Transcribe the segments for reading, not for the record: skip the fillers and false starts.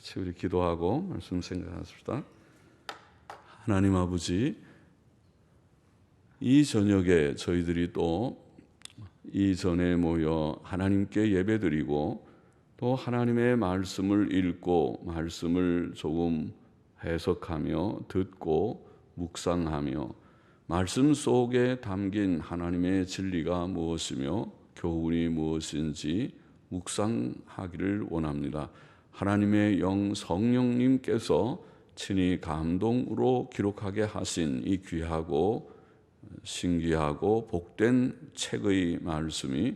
같이 우리 기도하고 말씀 생각합시다. 하나님 아버지, 이 저녁에 저희들이 또 이전에 모여 하나님께 예배드리고 또 하나님의 말씀을 읽고 말씀을 조금 해석하며 듣고 묵상하며 말씀 속에 담긴 하나님의 진리가 무엇이며 교훈이 무엇인지 묵상하기를 원합니다. 하나님의 영 성령님께서 친히 감동으로 기록하게 하신 이 귀하고 신기하고 복된 책의 말씀이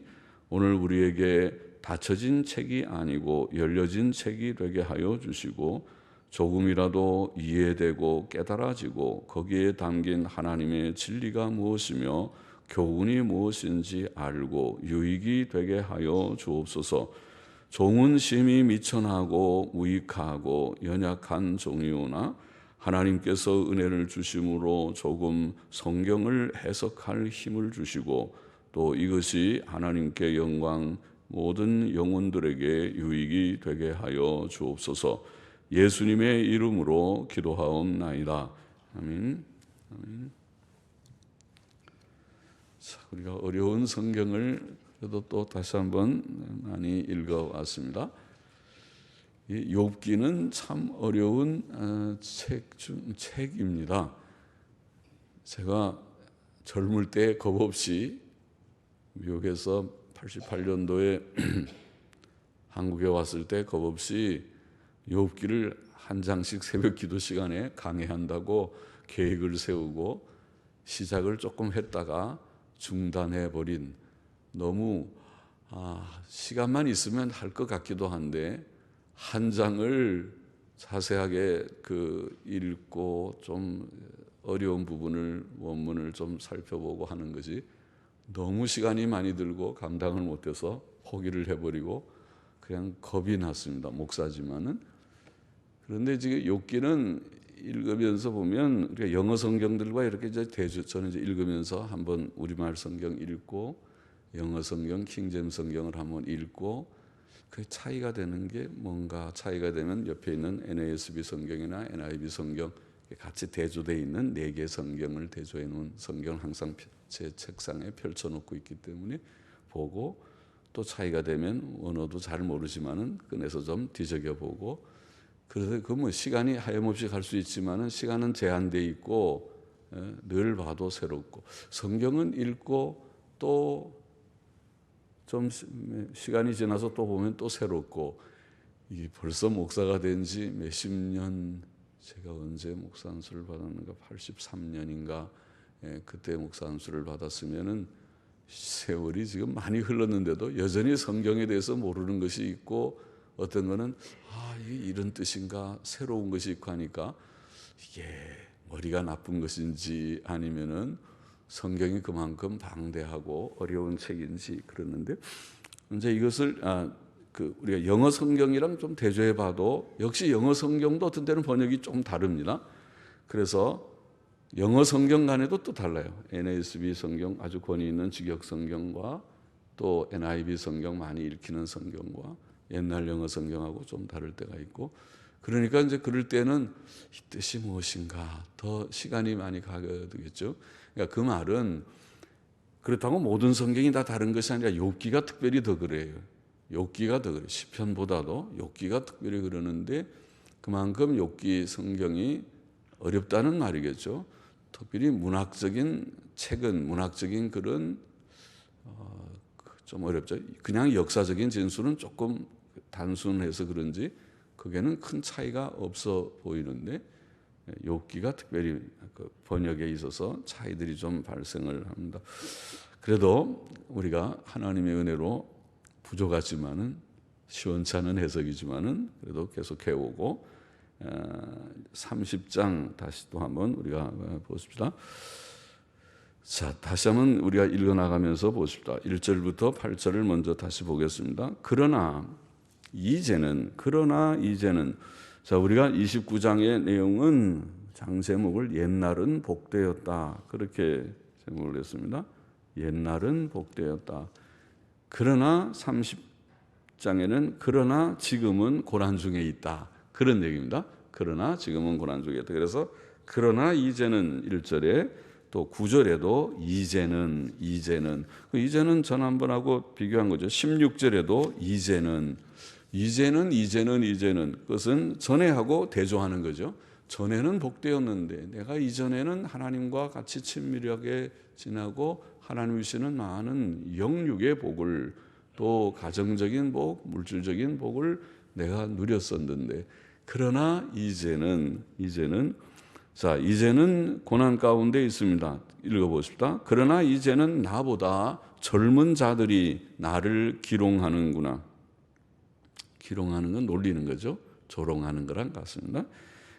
오늘 우리에게 닫혀진 책이 아니고 열려진 책이 되게 하여 주시고 조금이라도 이해되고 깨달아지고 거기에 담긴 하나님의 진리가 무엇이며 교훈이 무엇인지 알고 유익이 되게 하여 주옵소서. 종은 심히 미천하고 무익하고 연약한 종이오나 하나님께서 은혜를 주심으로 조금 성경을 해석할 힘을 주시고 또 이것이 하나님께 영광 모든 영혼들에게 유익이 되게 하여 주옵소서. 예수님의 이름으로 기도하옵나이다. 아멘. 아멘. 자, 우리가 어려운 성경을 그래도 또 다시 한번 많이 읽어왔습니다. 이 욥기는 참 어려운 책입니다. 제가 젊을 때 겁없이 미국에서 88년도에 한국에 왔을 때 겁없이 욥기를 한 장씩 새벽 기도 시간에 강해한다고 계획을 세우고 시작을 조금 했다가 중단해버린, 너무 시간만 있으면 할 것 같기도 한데 한 장을 자세하게 읽고 좀 어려운 부분을 원문을 좀 살펴보고 하는 것이 너무 시간이 많이 들고 감당을 못해서 포기를 해버리고 그냥 겁이 났습니다. 목사지만은. 그런데 지금 욥기는 읽으면서 보면 우리가 영어 성경들과 이렇게 저는 이제 읽으면서 한번 우리말 성경 읽고 영어 성경 킹제임 성경을 한번 읽고 그 차이가 되는 게 뭔가 차이가 되면 옆에 있는 NASB 성경이나 NIV 성경 같이 대조되어 있는 4개 성경을 대조해 놓은 성경을 항상 제 책상에 펼쳐놓고 있기 때문에 보고 또 차이가 되면 언어도 잘 모르지만은 꺼내서 좀 뒤적여 보고, 그래서 그 뭐 시간이 하염없이 갈 수 있지만은 시간은 제한돼 있고 늘 봐도 새롭고 성경은 읽고 또 좀 시간이 지나서 또 보면 또 새롭고, 이게 벌써 목사가 된 지 몇십 년, 제가 언제 목사 안수를 받았는가 83년인가 그때 목사 안수를 받았으면은 세월이 지금 많이 흘렀는데도 여전히 성경에 대해서 모르는 것이 있고 어떤 거는 이게 이런 뜻인가 새로운 것이 있고 하니까 이게 머리가 나쁜 것인지 아니면은 성경이 그만큼 방대하고 어려운 책인지 그러는데, 이제 이것을 우리가 영어 성경이랑 좀 대조해 봐도 역시 영어 성경도 어떤 때는 번역이 좀 다릅니다. 그래서 영어 성경 간에도 또 달라요. NASB 성경 아주 권위 있는 직역 성경과 또 NIV 성경 많이 읽히는 성경과 옛날 영어 성경하고 좀 다를 때가 있고, 그러니까 이제 그럴 때는 이 뜻이 무엇인가 더 시간이 많이 가게 되겠죠. 그러니까 그 말은 그렇다고 모든 성경이 다 다른 것이 아니라 욥기가 특별히 더 그래요. 욥기가 더 그래요. 시편보다도 욥기가 특별히 그러는데 그만큼 욥기 성경이 어렵다는 말이겠죠. 특별히 문학적인 책은 문학적인 글은 좀 어렵죠. 그냥 역사적인 진술은 조금 단순해서 그런지 그게는 큰 차이가 없어 보이는데 욥기가 특별히 번역에 있어서 차이들이 좀 발생을 합니다. 그래도 우리가 하나님의 은혜로 부족하지만은 시원치 않은 해석이지만은 그래도 계속 해오고 30장 다시 또 한번 우리가 보십시다. 자, 다시 한번 우리가 읽어나가면서 보십시다. 1절부터 8절을 먼저 다시 보겠습니다. 그러나 이제는 자, 우리가 29장의 내용은 장제목을 옛날은 복되었다 그렇게 제목을 했습니다. 옛날은 복되었다. 그러나 30장에는 그러나 지금은 고난 중에 있다 그런 얘기입니다. 그러나 지금은 고난중이었다. 그래서 그러나 이제는 1절에 또 9절에도 이제는 전한번하고 비교한 거죠. 16절에도 이제는 그것은 전에하고 대조하는 거죠. 전에는 복되었는데 내가 이전에는 하나님과 같이 친밀하게 지나고 하나님 주시는 많은 영육의 복을 또 가정적인 복, 물질적인 복을 내가 누렸었는데 그러나 이제는 고난 가운데 있습니다. 읽어보십시다. 그러나 이제는 나보다 젊은 자들이 나를 기롱하는구나. 기롱하는 건 놀리는 거죠. 조롱하는 거랑 같습니다.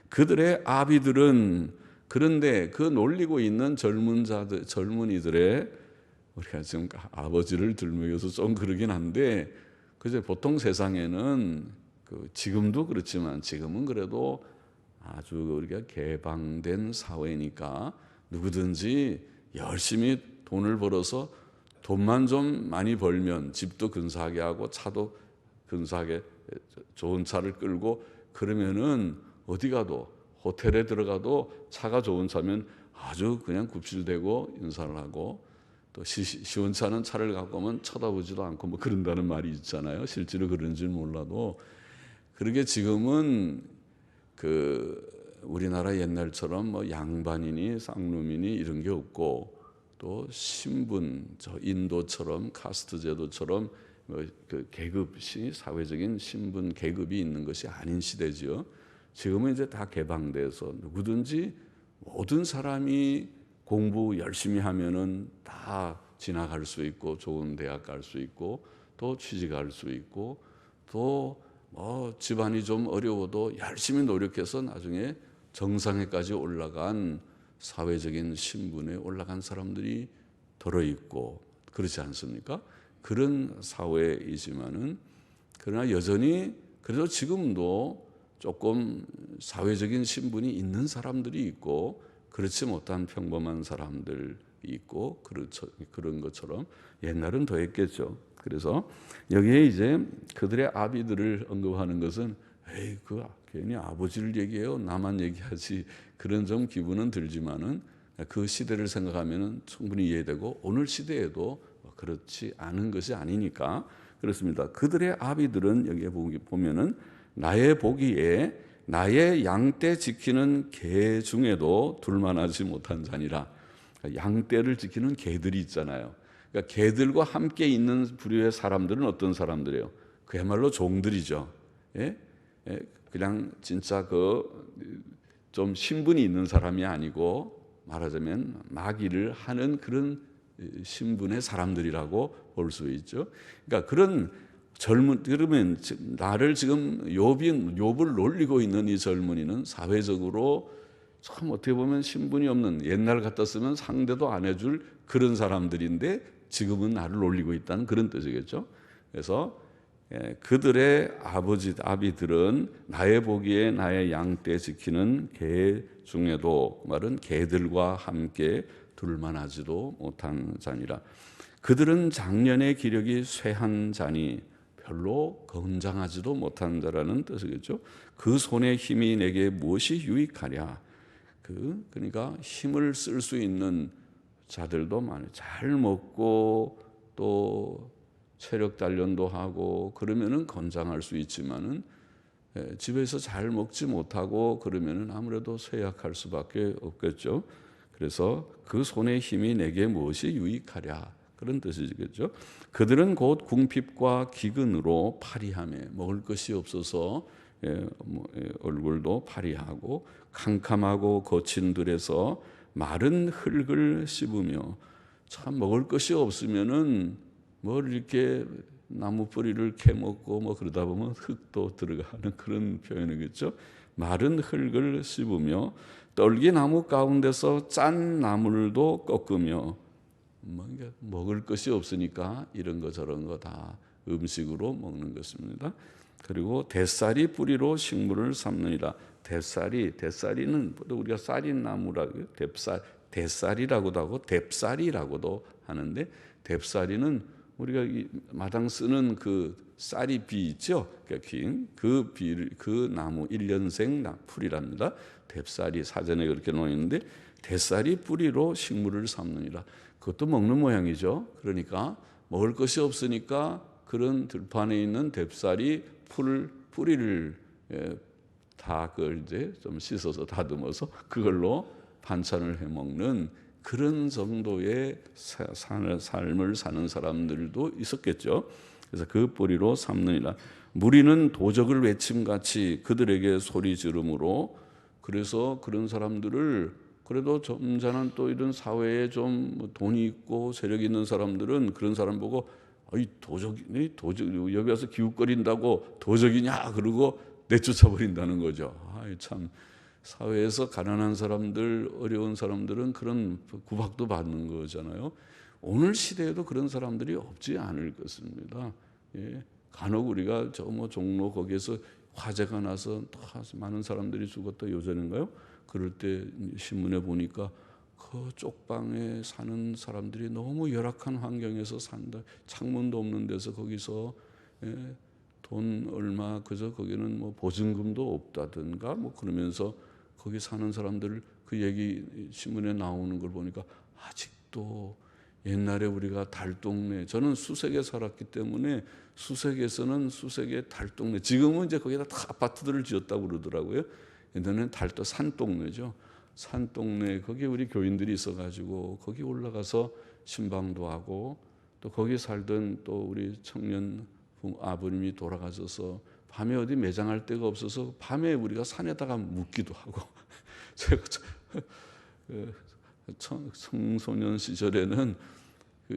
그들의 아비들은 그런데 그 놀리고 있는 젊은이들의 우리가 지금 아버지를 들먹여서 좀 그러긴 한데 그제 보통 세상에는 지금도 그렇지만 지금은 그래도 아주 우리가 개방된 사회니까 누구든지 열심히 돈을 벌어서 돈만 좀 많이 벌면 집도 근사하게 하고 차도 근사하게 좋은 차를 끌고 그러면은 어디 가도 호텔에 들어가도 차가 좋은 차면 아주 그냥 굽실대고 인사를 하고 또 시원찮은 차를 갖고 오면 쳐다보지도 않고 뭐 그런다는 말이 있잖아요. 실제로 그런지는 몰라도 그러게 지금은 우리나라 옛날처럼 뭐 양반이니 쌍놈이니 이런 게 없고 또 신분, 인도처럼 카스트 제도처럼 계급이 사회적인 신분 계급이 있는 것이 아닌 시대지요. 지금은 이제 다 개방돼서 누구든지 모든 사람이 공부 열심히 하면은 다 지나갈 수 있고 좋은 대학 갈 수 있고 또 취직할 수 있고 또 집안이 좀 어려워도 열심히 노력해서 나중에 정상에까지 올라간 사회적인 신분에 올라간 사람들이 들어있고 그렇지 않습니까? 그런 사회이지만은 그러나 여전히 그래도 지금도 조금 사회적인 신분이 있는 사람들이 있고 그렇지 못한 평범한 사람들이 있고 그런 것처럼 옛날은 더했겠죠. 그래서 여기에 이제 그들의 아비들을 언급하는 것은 괜히 아버지를 얘기해요. 나만 얘기하지. 그런 좀 기분은 들지만은 그 시대를 생각하면은 충분히 이해되고 오늘 시대에도 그렇지 않은 것이 아니니까 그렇습니다. 그들의 아비들은 여기에 보면은 나의 보기에 나의 양떼 지키는 개 중에도 둘만하지 못한 자니라. 양떼를 지키는 개들이 있잖아요. 그러니까 개들과 함께 있는 부류의 사람들은 어떤 사람들이에요? 그야말로 종들이죠. 그냥 진짜 좀 신분이 있는 사람이 아니고 말하자면 마귀를 하는 그런 신분의 사람들이라고 볼 수 있죠. 그러니까 그러면 나를 지금 욥을 놀리고 있는 이 젊은이는 사회적으로 참 어떻게 보면 신분이 없는 옛날 같았으면 상대도 안 해줄 그런 사람들인데 지금은 나를 놀리고 있다는 그런 뜻이겠죠. 그래서 그들의 아비들은 나의 보기에 나의 양떼 지키는 개 중에도 말은 개들과 함께 둘만하지도 못한 자니라. 그들은 작년의 기력이 쇠한 자니 별로 건장하지도 못한 자라는 뜻이겠죠. 그 손의 힘이 내게 무엇이 유익하랴. 그러니까 힘을 쓸 수 있는 자들도 많아요. 잘 먹고 또 체력 단련도 하고 그러면은 건장할 수 있지만은 집에서 잘 먹지 못하고 그러면은 아무래도 쇠약할 수밖에 없겠죠. 그래서 그 손의 힘이 내게 무엇이 유익하랴 그런 뜻이겠죠. 그들은 곧 궁핍과 기근으로 파리하며 먹을 것이 없어서 얼굴도 파리하고 캄캄하고 거친 들에서 마른 흙을 씹으며 참 먹을 것이 없으면은 뭘 이렇게 나무 뿌리를 캐먹고 뭐 그러다 보면 흙도 들어가는 그런 표현이겠죠. 마른 흙을 씹으며 떨기나무 가운데서 짠 나물도 꺾으며 먹을 것이 없으니까 이런 거 저런 거 다 음식으로 먹는 것입니다. 그리고 대쌀이 뿌리로 식물을 삼느니라. 대쌀이는 우리가 쌀인 나무라고 대쌀이라고도 하고 뎁쌀이라고도 하는데 뎁쌀이는 우리가 마당 쓰는 그 쌀이 비 있죠. 그 나무 1년생 풀이랍니다. 뎁쌀이 사전에 그렇게 놓였는데 뎁쌀이 뿌리로 식물을 삼느니라. 그것도 먹는 모양이죠. 그러니까 먹을 것이 없으니까 그런 들판에 있는 뎁쌀이 뿌리를 다 그걸 이제 좀 씻어서 다듬어서 그걸로 반찬을 해 먹는 그런 정도의 삶을 사는 사람들도 있었겠죠. 그래서 그 뿌리로 삼느니라. 무리는 도적을 외침같이 그들에게 소리 지르므로, 그래서 그런 사람들을, 그래도 점잖은 또 이런 사회에 좀 돈이 있고 세력 있는 사람들은 그런 사람 보고 이 도적 여기 와서 기웃거린다고 도적이냐 그러고 내쫓아 버린다는 거죠. 참 사회에서 가난한 사람들, 어려운 사람들은 그런 구박도 받는 거잖아요. 오늘 시대에도 그런 사람들이 없지 않을 것입니다. 간혹 우리가 저 종로 거기에서 화재가 나서 많은 사람들이 죽었다 요전인가요? 그럴 때 신문에 보니까 그 쪽방에 사는 사람들이 너무 열악한 환경에서 산다. 창문도 없는 데서 거기서 돈 얼마, 그저 거기는 보증금도 없다든가 그러면서 거기 사는 사람들 그 얘기 신문에 나오는 걸 보니까 아직도 옛날에 우리가 달동네, 저는 수색에 살았기 때문에 수색에서는 수색의 달동네, 지금은 이제 거기다 다 아파트들을 지었다고 그러더라고요. 옛날에는 산동네죠. 산동네 거기 우리 교인들이 있어가지고 거기 올라가서 신방도 하고, 또 거기 살던 또 우리 청년 아버님이 돌아가셔서 밤에 어디 매장할 데가 없어서 밤에 우리가 산에다가 묵기도 하고 제가 청소년 시절에는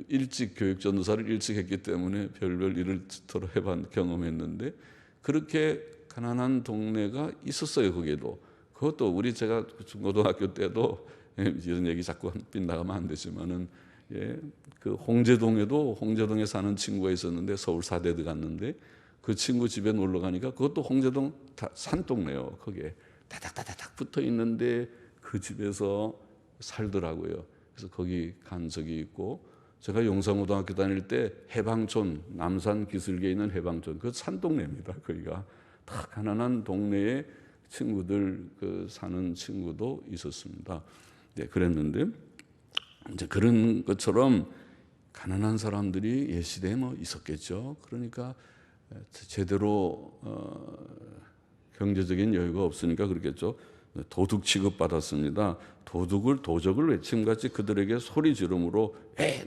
일찍 교육 전도사를 일찍 했기 때문에 별별 일을 서로 경험했는데 그렇게 가난한 동네가 있었어요. 거기에도. 그것도 제가 중고등학교 때도 이런 얘기 자꾸 빗나가면 안 되지만은 그 홍제동에 사는 친구가 있었는데 서울 사대드 갔는데 그 친구 집에 놀러 가니까 그것도 홍제동 산동네요. 거기에 다닥다닥 붙어 있는데 그 집에서 살더라고요. 그래서 거기 간 적이 있고, 제가 용산고등학교 다닐 때 해방촌, 남산 기슭에 있는 해방촌, 그 산동네입니다. 거기가 다 가난한 동네에 친구들 사는 친구도 있었습니다. 그랬는데 이제 그런 것처럼 가난한 사람들이 옛 시대에 있었겠죠. 그러니까 제대로 경제적인 여유가 없으니까 그렇겠죠. 도둑 취급받았습니다. 도적을 외침같이 그들에게 소리 지르므로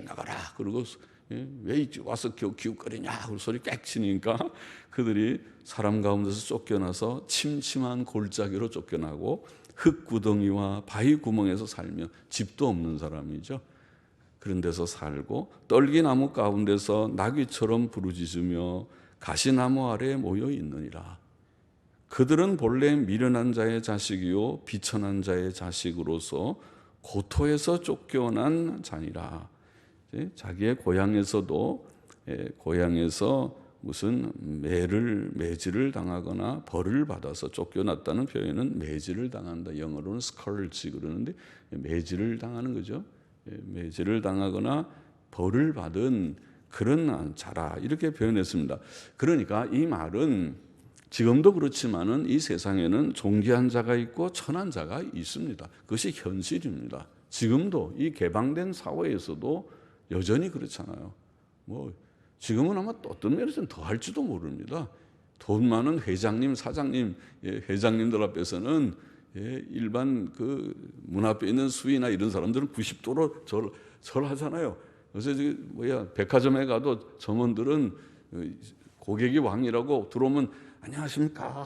나가라 그러고 왜 와서 기웃거리냐 그 소리 꽥 치니까 그들이 사람 가운데서 쫓겨나서 침침한 골짜기로 쫓겨나고 흙구덩이와 바위 구멍에서 살며, 집도 없는 사람이죠. 그런 데서 살고 떨기나무 가운데서 나귀처럼 부르짖으며 가시나무 아래에 모여 있느니라. 그들은 본래 미련한 자의 자식이요 비천한 자의 자식으로서 고토에서 쫓겨난 자니라. 자기의 고향에서도 고향에서 무슨 매질을 당하거나 벌을 받아서 쫓겨났다는 표현은 매질을 당한다. 영어로는 scourge 그러는데 매질을 당하는 거죠. 매질을 당하거나 벌을 받은 그런 자라 이렇게 표현했습니다. 그러니까 이 말은 지금도 그렇지만은 이 세상에는 존귀한 자가 있고 천한 자가 있습니다. 그것이 현실입니다. 지금도 이 개방된 사회에서도 여전히 그렇잖아요. 지금은 아마 또 어떤 면에서는 더 할지도 모릅니다. 돈 많은 회장님, 사장님, 회장님들 앞에서는 일반 그 문 앞에 있는 수위나 이런 사람들은 90도로 절하잖아요. 그래서 백화점에 가도 점원들은 고객이 왕이라고 들어오면 안녕하십니까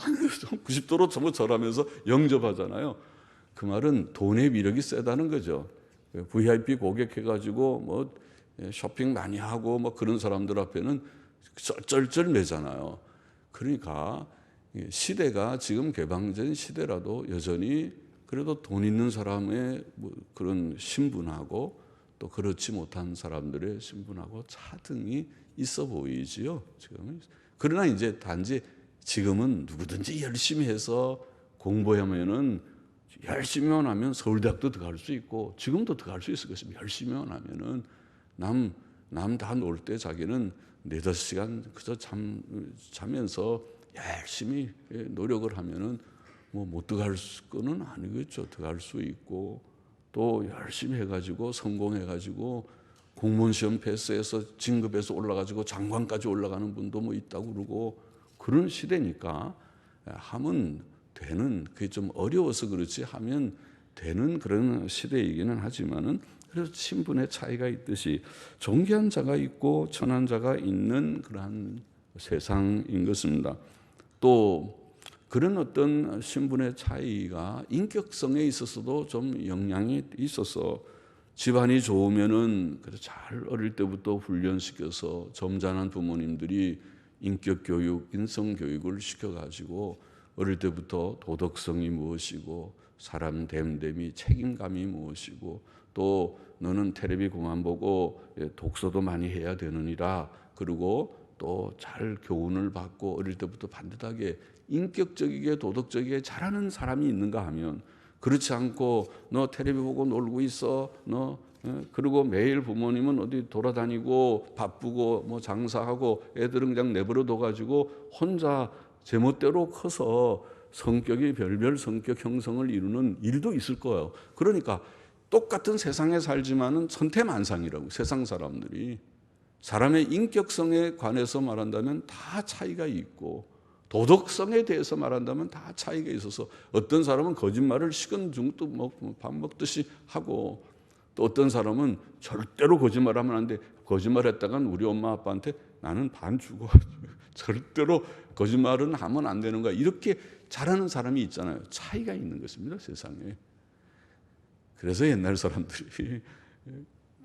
90도로 전부 절하면서 영접하잖아요. 그 말은 돈의 위력이 세다는 거죠. VIP 고객 해가지고 쇼핑 많이 하고 그런 사람들 앞에는 쩔쩔쩔 매잖아요. 그러니까 시대가 지금 개방된 시대라도 여전히 그래도 돈 있는 사람의 그런 신분하고 또 그렇지 못한 사람들의 신분하고 차등이 있어 보이지요. 지금은. 그러나 이제 단지 지금은 누구든지 열심히 해서 공부하면은 열심히만 하면 서울대학도 들어갈 수 있고 지금도 들어갈 수 있을 것입니다. 열심히만 하면은 남 다 놀 때 자기는 4-5시간 그저 자면서 열심히 노력을 하면은 뭐 못 들어갈 거는 아니겠죠. 들어갈 수 있고 또 열심히 해가지고 성공해가지고 공무원 시험 패스해서 진급해서 올라가지고 장관까지 올라가는 분도 뭐 있다고 그러고 그런 시대니까 하면 되는, 그게 좀 어려워서 그렇지 하면 되는 그런 시대이기는 하지만은, 그래서 신분의 차이가 있듯이 존귀한 자가 있고 천한 자가 있는 그러한 세상인 것입니다. 또 그런 어떤 신분의 차이가 인격성에 있어서도 좀 영향이 있어서, 집안이 좋으면은 잘 어릴 때부터 훈련시켜서 점잖은 부모님들이 인격 교육, 인성 교육을 시켜가지고 어릴 때부터 도덕성이 무엇이고 사람 됨됨이 책임감이 무엇이고 또 너는 텔레비 그만 보고 독서도 많이 해야 되느니라, 그리고 또 잘 교훈을 받고 어릴 때부터 반듯하게 인격적이게 도덕적이게 잘하는 사람이 있는가 하면, 그렇지 않고 너 텔레비 보고 놀고 있어, 너 그리고 매일 부모님은 어디 돌아다니고 바쁘고 뭐 장사하고 애들은 그냥 내버려 둬가지고 혼자 제멋대로 커서 성격이 별별 성격 형성을 이루는 일도 있을 거예요. 그러니까 똑같은 세상에 살지만은 천태만상이라고. 세상 사람들이 사람의 인격성에 관해서 말한다면 다 차이가 있고, 도덕성에 대해서 말한다면 다 차이가 있어서 어떤 사람은 거짓말을 식은 죽도 밥 먹듯이 하고, 또 어떤 사람은 절대로 거짓말하면 안 돼. 거짓말했다간 우리 엄마 아빠한테 나는 반 죽어. 절대로 거짓말은 하면 안 되는 거야. 이렇게 잘하는 사람이 있잖아요. 차이가 있는 것입니다, 세상에. 그래서 옛날 사람들이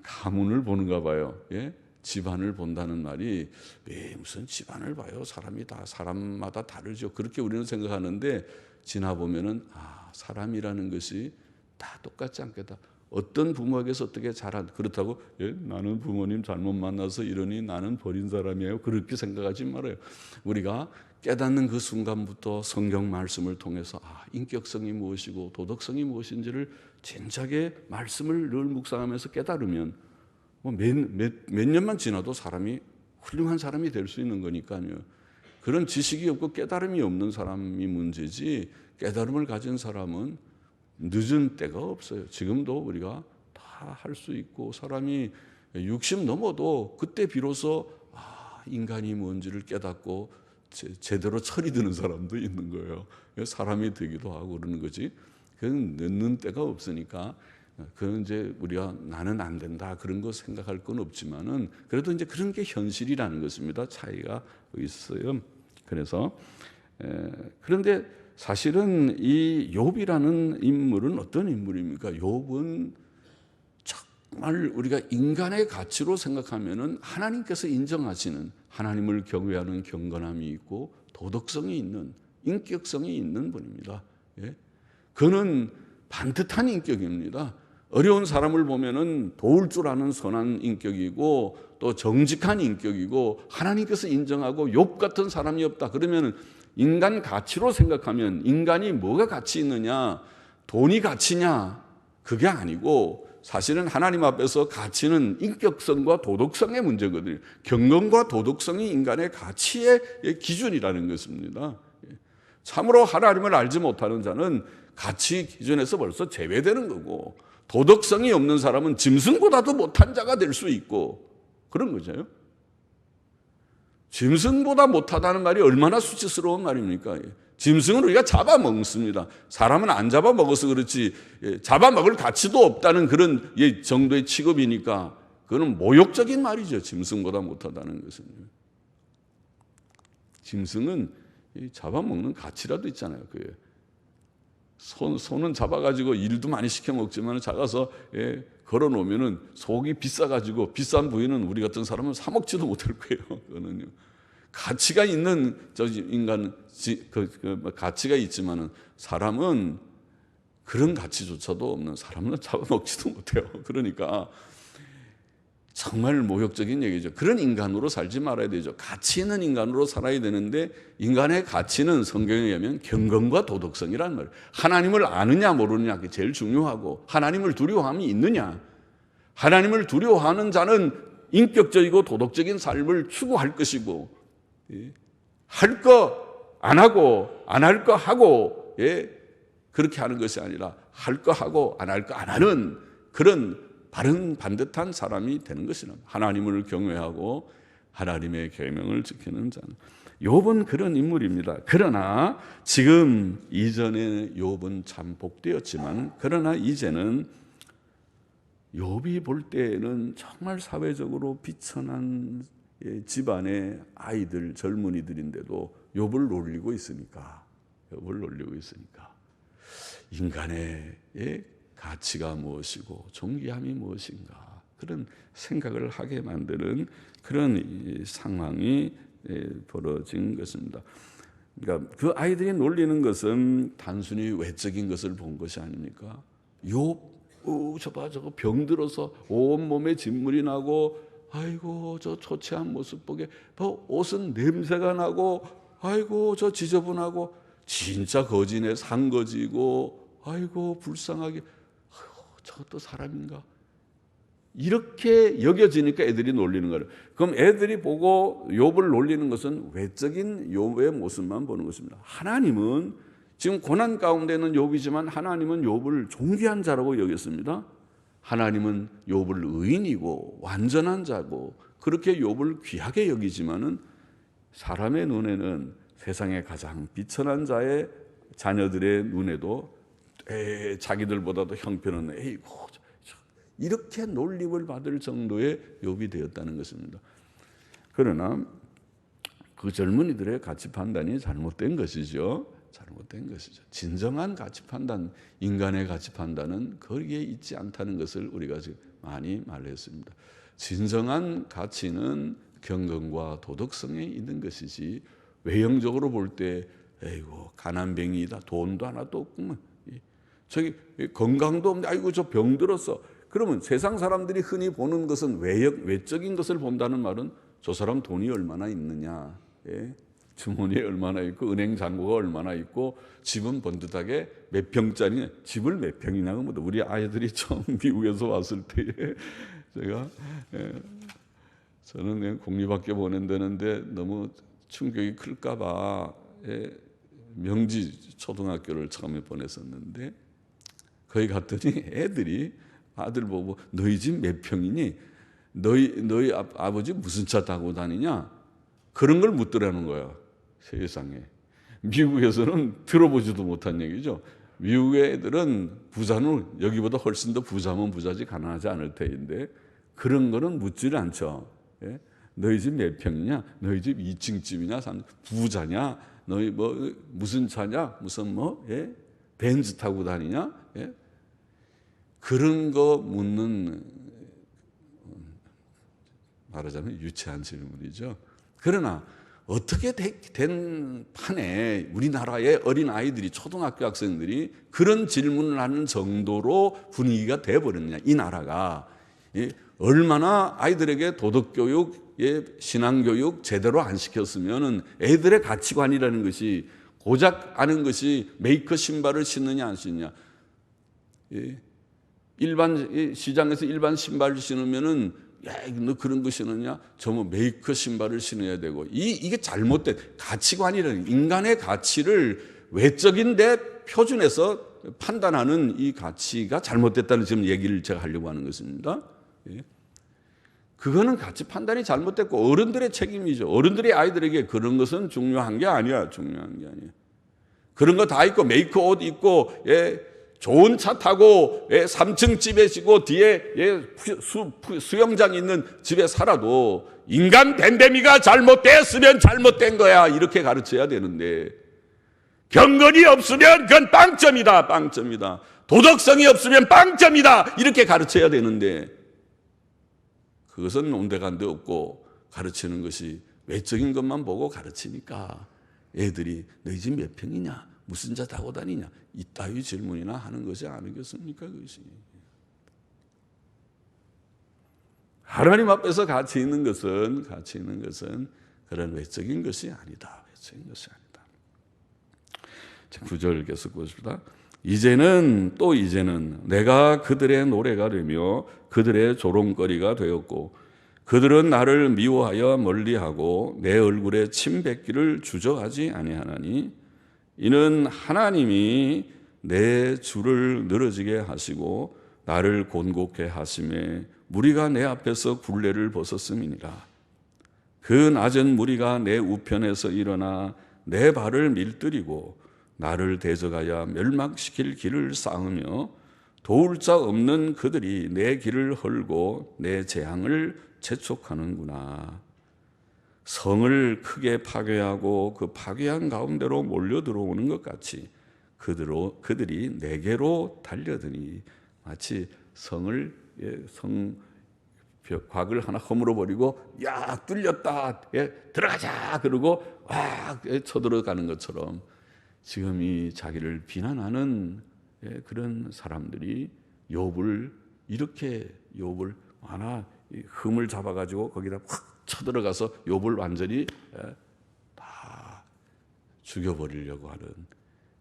가문을 보는가 봐요. 예? 집안을 본다는 말이, 왜 무슨 집안을 봐요? 사람이 다 사람마다 다르죠. 그렇게 우리는 생각하는데 지나 보면은 사람이라는 것이 다 똑같지 않겠다. 어떤 부모에게서 어떻게 자란, 그렇다고 나는 부모님 잘못 만나서 이러니 나는 버린 사람이에요, 그렇게 생각하지 말아요. 우리가 깨닫는 그 순간부터 성경 말씀을 통해서 인격성이 무엇이고 도덕성이 무엇인지를 진작에 말씀을 늘 묵상하면서 깨달으면 몇 년만 지나도 사람이 훌륭한 사람이 될 수 있는 거니까요. 그런 지식이 없고 깨달음이 없는 사람이 문제지, 깨달음을 가진 사람은 늦은 때가 없어요. 지금도 우리가 다 할 수 있고, 사람이 60 넘어도 그때 비로소 인간이 뭔지를 깨닫고 제대로 철이 드는 사람도 있는 거예요. 사람이 되기도 하고 그러는 거지. 그건 늦는 때가 없으니까, 그건 이제 우리가 나는 안 된다 그런 거 생각할 건 없지만은, 그래도 이제 그런 게 현실이라는 것입니다. 차이가 있어요. 그래서 그런데 사실은 이 욥이라는 인물은 어떤 인물입니까? 욥은 정말 우리가 인간의 가치로 생각하면은 하나님께서 인정하시는, 하나님을 경외하는 경건함이 있고 도덕성이 있는, 인격성이 있는 분입니다. 예? 그는 반듯한 인격입니다. 어려운 사람을 보면은 도울 줄 아는 선한 인격이고 또 정직한 인격이고, 하나님께서 인정하고 욥 같은 사람이 없다. 그러면 인간 가치로 생각하면 인간이 뭐가 가치 있느냐, 돈이 가치냐, 그게 아니고 사실은 하나님 앞에서 가치는 인격성과 도덕성의 문제거든요. 경건과 도덕성이 인간의 가치의 기준이라는 것입니다. 참으로 하나님을 알지 못하는 자는 가치 기준에서 벌써 제외되는 거고, 도덕성이 없는 사람은 짐승보다도 못한 자가 될 수 있고 그런 거죠. 짐승보다 못하다는 말이 얼마나 수치스러운 말입니까? 짐승은 우리가 잡아먹습니다. 사람은 안 잡아먹어서 그렇지 잡아먹을 가치도 없다는 그런 정도의 취급이니까 그건 모욕적인 말이죠. 짐승보다 못하다는 것은. 짐승은 잡아먹는 가치라도 있잖아요. 손은 잡아가지고 일도 많이 시켜 먹지만 작아서 걸어놓으면은 속이 비싸가지고 비싼 부위는 우리 같은 사람은 사 먹지도 못할 거예요. 그거는요. 가치가 있는 인간은 가치가 있지만은 사람은 그런 가치조차도 없는 사람은 잡아먹지도 못해요. 그러니까 정말 모욕적인 얘기죠. 그런 인간으로 살지 말아야 되죠. 가치 있는 인간으로 살아야 되는데, 인간의 가치는 성경에 의하면 경건과 도덕성이라는 말이에요. 하나님을 아느냐 모르느냐 그게 제일 중요하고, 하나님을 두려워함이 있느냐. 하나님을 두려워하는 자는 인격적이고 도덕적인 삶을 추구할 것이고, 할 거 안 하고 안 할 거 하고, 그렇게 하는 것이 아니라 할 거 하고 안 할 거 안 하는 그런 바른 반듯한 사람이 되는 것이라. 하나님을 경외하고 하나님의 계명을 지키는 자는. 욥은 그런 인물입니다. 그러나 지금 이전에 욥은 참 복되었지만, 그러나 이제는 욥이 볼 때에는 정말 사회적으로 비천한 집안의 아이들, 젊은이들인데도 욥을 놀리고 있으니까, 인간의 가치가 무엇이고 존귀함이 무엇인가, 그런 생각을 하게 만드는 그런 상황이 벌어진 것입니다. 그러니까 그 아이들이 놀리는 것은 단순히 외적인 것을 본 것이 아닙니까? 욥, 저거 병들어서 온몸에 진물이 나고, 아이고 저 초췌한 모습 보게, 옷은 냄새가 나고, 아이고 저 지저분하고, 진짜 거지네, 산거지고, 아이고 불쌍하게, 저것도 사람인가? 이렇게 여겨지니까 애들이 놀리는 거예요. 그럼 애들이 보고 욥을 놀리는 것은 외적인 욥의 모습만 보는 것입니다. 하나님은 지금 고난 가운데 있는 욥이지만 하나님은 욥을 존귀한 자라고 여겼습니다. 하나님은 욥을 의인이고 완전한 자고 그렇게 욥을 귀하게 여기지만은 사람의 눈에는 세상의 가장 비천한 자의 자녀들의 눈에도 자기들보다도 형편은 에이고 이렇게 놀림을 받을 정도의 욥이 되었다는 것입니다. 그러나 그 젊은이들의 가치 판단이 잘못된 것이죠. 진정한 가치 판단, 인간의 가치 판단은 거기에 있지 않다는 것을 우리가 지금 많이 말했습니다. 진정한 가치는 경건과 도덕성에 있는 것이지, 외형적으로 볼 때 에이고 가난뱅이다, 돈도 하나도 없구만, 저기 건강도 없는데 아이고 저 병들었어. 그러면 세상 사람들이 흔히 보는 것은 외적인 것을 본다는 말은 저 사람 돈이 얼마나 있느냐, 주머니에 얼마나 있고 은행 잔고가 얼마나 있고 집은 번듯하게 몇 평짜리, 집을 몇 평이냐고. 우리 아이들이 처음 미국에서 왔을 때에 저는 그냥 공립학교 보낸다는데 너무 충격이 클까 봐 명지 초등학교를 처음에 보냈었는데, 거기 갔더니 애들이 아들 보고 너희 집 몇 평이니? 너희 아버지 무슨 차 타고 다니냐? 그런 걸 묻더라는 거야. 세상에. 미국에서는 들어보지도 못한 얘기죠. 미국의 애들은 부자는 여기보다 훨씬 더 부자면 부자지 가난하지 않을 테인데 그런 거는 묻지를 않죠. 너희 집 몇 평이냐? 너희 집 2층 집이냐? 3층 부자냐? 너희 뭐 무슨 차냐? 무슨 벤츠 타고 다니냐? 그런 거 묻는, 말하자면 유치한 질문이죠. 그러나 어떻게 된 판에 우리나라의 어린 아이들이, 초등학교 학생들이 그런 질문을 하는 정도로 분위기가 돼버렸느냐. 이 나라가 얼마나 아이들에게 도덕교육, 신앙교육 제대로 안 시켰으면 애들의 가치관이라는 것이 고작 아는 것이 메이커 신발을 신느냐 안 신느냐. 일반 시장에서 일반 신발을 신으면은 너 그런 거 신느냐? 저 뭐 메이커 신발을 신어야 되고, 이게 잘못된 가치관이라는, 인간의 가치를 외적인데 표준에서 판단하는 이 가치가 잘못됐다는 지금 얘기를 제가 하려고 하는 것입니다. 그거는 가치 판단이 잘못됐고 어른들의 책임이죠. 어른들이 아이들에게 그런 것은 중요한 게 아니야. 그런 거 다 있고 메이커 옷 입고 좋은 차 타고 3층 집에 지고 뒤에 수영장 있는 집에 살아도 인간 댐댐이가 잘못됐으면 잘못된 거야, 이렇게 가르쳐야 되는데, 경건이 없으면 그건 빵점이다. 도덕성이 없으면 빵점이다, 이렇게 가르쳐야 되는데 그것은 온데간데 없고 가르치는 것이 외적인 것만 보고 가르치니까 애들이 너희 집 몇 평이냐? 무슨 차 타고 다니냐? 이따위 질문이나 하는 것이 아니겠습니까? 그것이 하나님 앞에서 가치 있는 것은 그런 외적인 것이 아니다. 9절 계속 보십시다. 이제는 내가 그들의 노래가 되며 그들의 조롱거리가 되었고 그들은 나를 미워하여 멀리하고 내 얼굴에 침 뱉기를 주저하지 아니하나니 이는 하나님이 내 줄을 늘어지게 하시고 나를 곤곡해 하심에 무리가 내 앞에서 굴레를 벗었음이니라. 그 낮은 무리가 내 우편에서 일어나 내 발을 밀들이고 나를 대적하여 멸망시킬 길을 쌓으며 도울 자 없는 그들이 내 길을 헐고 내 재앙을 재촉하는구나. 성을 크게 파괴하고 그 파괴한 가운데로 몰려 들어오는 것 같이 그들이 내게로 달려드니 마치 성을 곽을 하나 허물어 버리고 야 뚫렸다 들어가자 그러고 와 쳐들어가는 것처럼 지금 이 자기를 비난하는 그런 사람들이 욥을 하나 흠을 잡아가지고 거기다 확 쳐들어가서 욥을 완전히 다 죽여버리려고 하는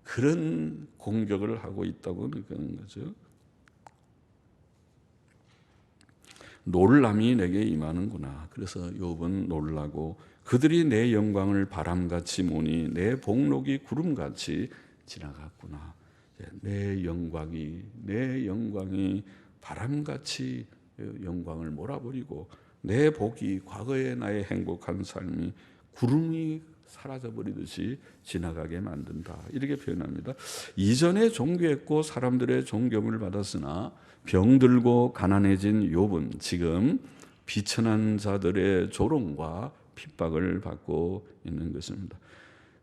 그런 공격을 하고 있다고 느끼는 거죠. 놀람이 내게 임하는구나. 그래서 욥은 놀라고 그들이 내 영광을 바람같이 모니 내 복록이 구름같이 지나갔구나. 내 영광이 바람같이 영광을 몰아버리고 내 복이 과거의 나의 행복한 삶이 구름이 사라져버리듯이 지나가게 만든다. 이렇게 표현합니다. 이전에 존귀했고 사람들의 존경을 받았으나 병들고 가난해진 욥은 지금 비천한 자들의 조롱과 핍박을 받고 있는 것입니다.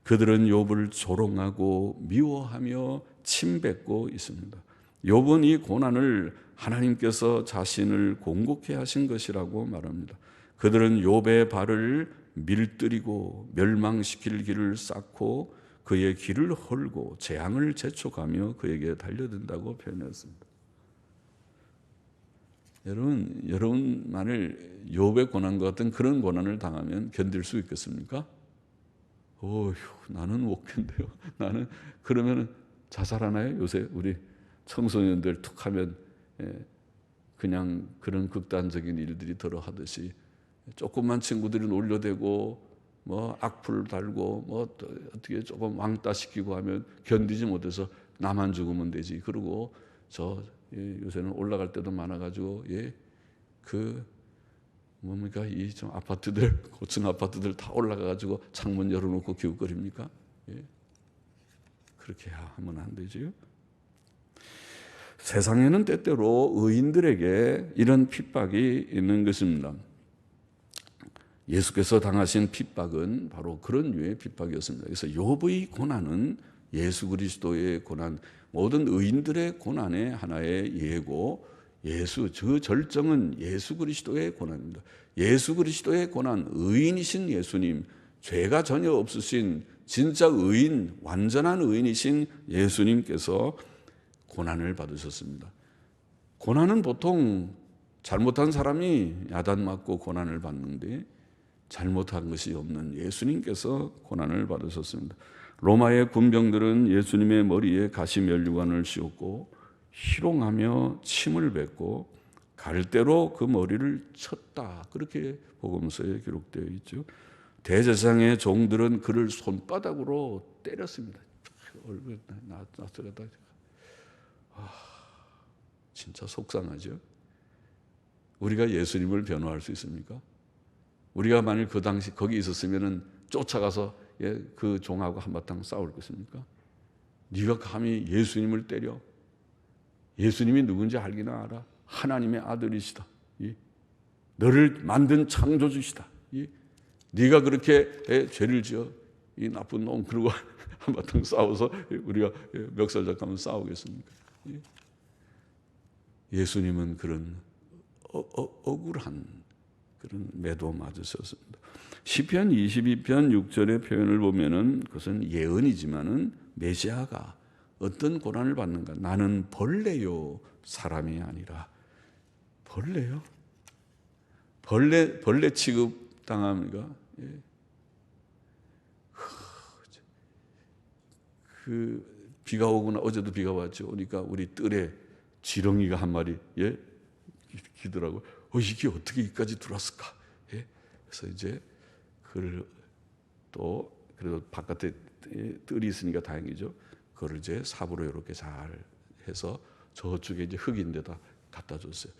그들은 욥을 조롱하고 미워하며 침뱉고 있습니다. 욥은 이 고난을 하나님께서 자신을 공곡해 하신 것이라고 말합니다. 그들은 욥의 발을 밀들이고 멸망시킬 길을 쌓고 그의 길을 헐고 재앙을 재촉하며 그에게 달려든다고 표현했습니다. 여러분만을 욥의 고난과 같은 그런 고난을 당하면 견딜 수 있겠습니까? 나는 못 견뎌요. 나는 그러면 자살하나요? 요새 우리 청소년들 툭 하면 그냥 그런 극단적인 일들이 들어 하듯이 조금만 친구들이 놀려대고 뭐 악플 달고 뭐 어떻게 조금 왕따 시키고 하면 견디지 못해서 나만 죽으면 되지. 그러고 요새는 올라갈 때도 많아가지고 이 좀 아파트들 고층 아파트들 다 올라가가지고 창문 열어놓고 기웃거립니까? 그렇게 하면 안 되지요. 세상에는 때때로 의인들에게 이런 핍박이 있는 것입니다. 예수께서 당하신 핍박은 바로 그런 류의 핍박이었습니다. 그래서 욥의 고난은 예수 그리스도의 고난, 모든 의인들의 고난의 하나의 예고, 그 절정은 예수 그리스도의 고난입니다. 예수 그리스도의 고난, 의인이신 예수님, 죄가 전혀 없으신 진짜 의인, 완전한 의인이신 예수님께서 고난을 받으셨습니다. 고난은 보통 잘못한 사람이 야단맞고 고난을 받는데 잘못한 것이 없는 예수님께서 고난을 받으셨습니다. 로마의 군병들은 예수님의 머리에 가시면류관을 씌웠고 희롱하며 침을 뱉고 갈대로 그 머리를 쳤다. 그렇게 복음서에 기록되어 있죠. 대제사장의 종들은 그를 손바닥으로 때렸습니다. 얼굴에 낯설었다. 진짜 속상하죠. 우리가 예수님을 변호할 수 있습니까? 우리가 만일 그 당시 거기 있었으면 쫓아가서 그 종하고 한바탕 싸울 것입니까? 네가 감히 예수님을 때려? 예수님이 누군지 알기나 알아? 하나님의 아들이시다. 너를 만든 창조주시다. 네가 그렇게 죄를 지어 이 나쁜 놈 그러고 한바탕 싸워서 우리가 멱살잡고 싸우겠습니까? 예수님은 그런 억울한 그런 매도 맞으셨습니다. 시편 22편 6절의 표현을 보면은 그것은 예언이지만은 메시아가 어떤 고난을 받는가? 나는 벌레요 사람이 아니라. 벌레요? 벌레 취급 당합니까? 비가 오거나 어제도 비가 왔죠. 그러니까 우리 뜰에 지렁이가 한 마리 기더라고요. 이게 어떻게 여기까지 들어왔을까? 예? 그래서 이제 그걸 또 그래도 바깥에 뜰이 있으니까 다행이죠. 그걸 이제 삽으로 이렇게 잘 해서 저쪽에 이제 흙인데다 갖다 줬어요.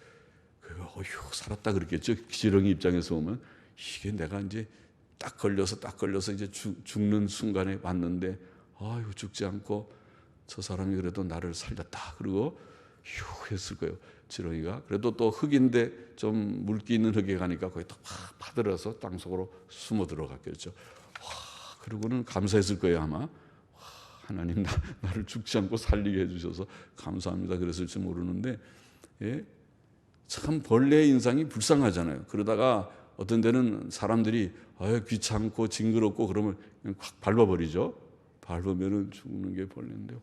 어휴, 살았다 그랬겠죠. 지렁이 입장에서 보면 이게 내가 이제 딱 걸려서 이제 죽는 순간에 왔는데 아유 죽지 않고 저 사람이 그래도 나를 살렸다. 그리고 휴 했을 거예요. 지렁이가 그래도 또 흙인데 좀 물기 있는 흙에 가니까 거기 또 팍 파들어서 땅속으로 숨어 들어갔겠죠. 와, 그러고는 감사했을 거예요 아마. 와, 하나님 나를 죽지 않고 살리게 해주셔서 감사합니다. 그랬을지 모르는데 예? 참 벌레의 인상이 불쌍하잖아요. 그러다가 어떤 데는 사람들이 귀찮고 징그럽고 그러면 그냥 확 밟아버리죠. 밟으면 죽는 게 벌레인데요.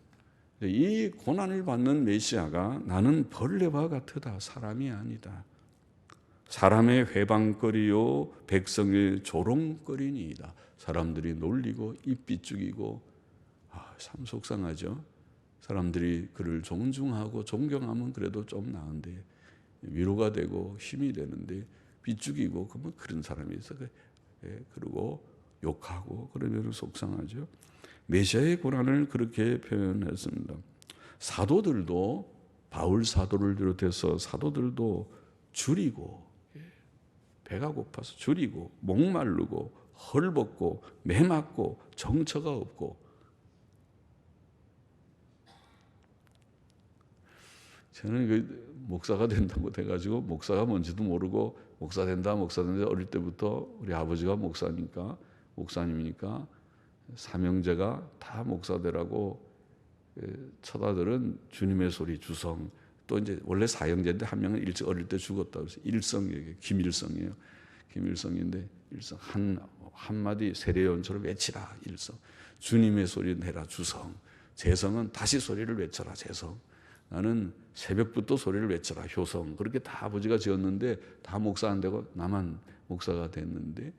이 고난을 받는 메시아가 나는 벌레와 같으다. 사람이 아니다. 사람의 회방거리요 백성의 조롱거리니이다. 사람들이 놀리고 입 비죽이고 참 속상하죠. 사람들이 그를 존중하고 존경하면 그래도 좀 나은데 위로가 되고 힘이 되는데 비죽이고 그러면 그런 사람이 있어. 그리고 욕하고 그러면 속상하죠. 메시아의 고난을 그렇게 표현했습니다. 사도들도 바울 사도를 비롯해서 사도들도 줄이고 배가 고파서 줄이고 목마르고 헐벗고 매맞고 정처가 없고 저는 그 목사가 된다고 돼가지고 목사가 뭔지도 모르고 목사 된다 어릴 때부터 우리 아버지가 목사님이니까 삼형제가 다 목사되라고 처다들은 주님의 소리 주성 또 이제 원래 사형제인데 한 명은 일찍 어릴 때 죽었다 그래서 일성이에요. 김일성이에요. 김일성인데 일성 한마디 세례요원처럼 외치라 일성 주님의 소리 내라 주성 재성은 다시 소리를 외쳐라 재성 나는 새벽부터 소리를 외쳐라 효성 그렇게 다 아버지가 지었는데 다 목사 안 되고 나만 목사가 됐는데